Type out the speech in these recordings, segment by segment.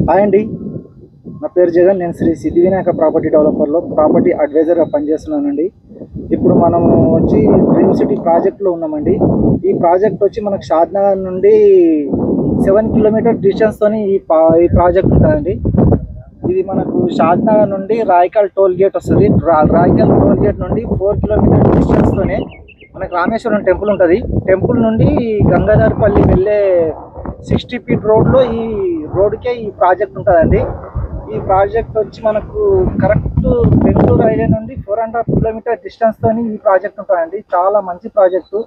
Hi అండి, నా పేరు జగన్. నేను శ్రీ సిద్ధి వినాయక ప్రాపర్టీ డెవలపర్లో ప్రాపర్టీ అడ్వైజర్గా పనిచేస్తున్నానండి. ఇప్పుడు మనము వచ్చి డ్రీమ్ సిటీ ప్రాజెక్ట్లో ఉన్నామండి. ఈ ప్రాజెక్ట్ వచ్చి మనకు షాద్నగర్ నుండి 7 కిలోమీటర్ డిస్టెన్స్తోని ఈ ప్రాజెక్ట్ ఉంటుందండి. ఇది మనకు షాద్నగర్ నుండి రాయకల్ టోల్ గేట్ వస్తుంది. రాయకల్ టోల్ గేట్ నుండి 4 కిలోమీటర్ డిస్టెన్స్తోనే మనకు రామేశ్వరం టెంపుల్ ఉంటుంది. టెంపుల్ నుండి గంగాధర్పల్లి వెళ్ళే 60 ఫీట్ రోడ్లో ఈ రోడ్కే ఈ ప్రాజెక్ట్ ఉంటుందండి. ఈ ప్రాజెక్ట్ వచ్చి మనకు కరెక్ట్ బెంగళూరు హైవే నుండి 4.5 కిలోమీటర్ డిస్టెన్స్తో ఈ ప్రాజెక్ట్ ఉంటుందండి. చాలా మంచి ప్రాజెక్టు.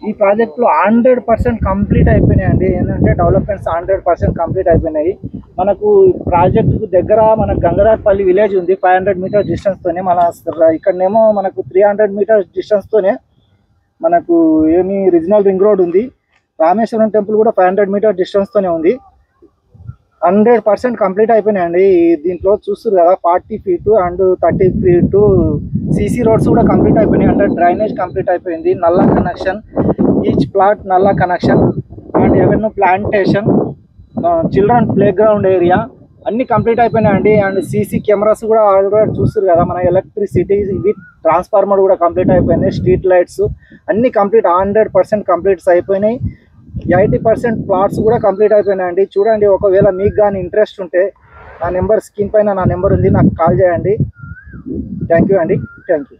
ఈ ప్రాజెక్టులో 100% కంప్లీట్ అయిపోయినాయండి. ఏంటంటే డెవలప్మెంట్స్ 100% కంప్లీట్ అయిపోయినాయి. మనకు ప్రాజెక్టుకు దగ్గర మన గంగాధర్పల్లి విలేజ్ ఉంది. 500 మీటర్ డిస్టెన్స్తోనే ఇక్కడనేమో మనకు 300 మీటర్ డిస్టెన్స్తోనే మనకు రీజనల్ రింగ్ రోడ్ ఉంది. రామేశ్వరం టెంపుల్ కూడా 500 మీటర్ డిస్టెన్స్తోనే ఉంది. 100% కంప్లీట్ అయిపోయినాయండి. దీంట్లో చూస్తారు కదా, 40 feet and 30 feet CC roads కూడా కంప్లీట్ అయిపోయినాయి. అంటే డ్రైనేజ్ కంప్లీట్ అయిపోయింది. నల్లా కనెక్షన్, ఈచ్ ప్లాట్ నల్లా connection and avenue plantation, children play ground area అన్నీ కంప్లీట్ అయిపోయినాయండి. అండ్ సీసీ కెమెరాస్ కూడా ఆల్రెడీ చూస్తారు కదా. మన ఎలక్ట్రిసిటీ విత్ ట్రాన్స్ఫార్మర్ కూడా కంప్లీట్ అయిపోయింది. స్ట్రీట్ లైట్స్ అన్నీ కంప్లీట్ 100% కంప్లీట్స్ అయిపోయినాయి. 80% ప్లాట్స్ కూడా కంప్లీట్ అయిపోయినాయండి. చూడండి, ఒకవేళ మీకు కానీ ఇంట్రెస్ట్ ఉంటే నా నెంబర్ స్క్రీన్ పైన నా నెంబర్ ఉంది, నాకు కాల్ చేయండి. థ్యాంక్ యూ అండి. Thank you.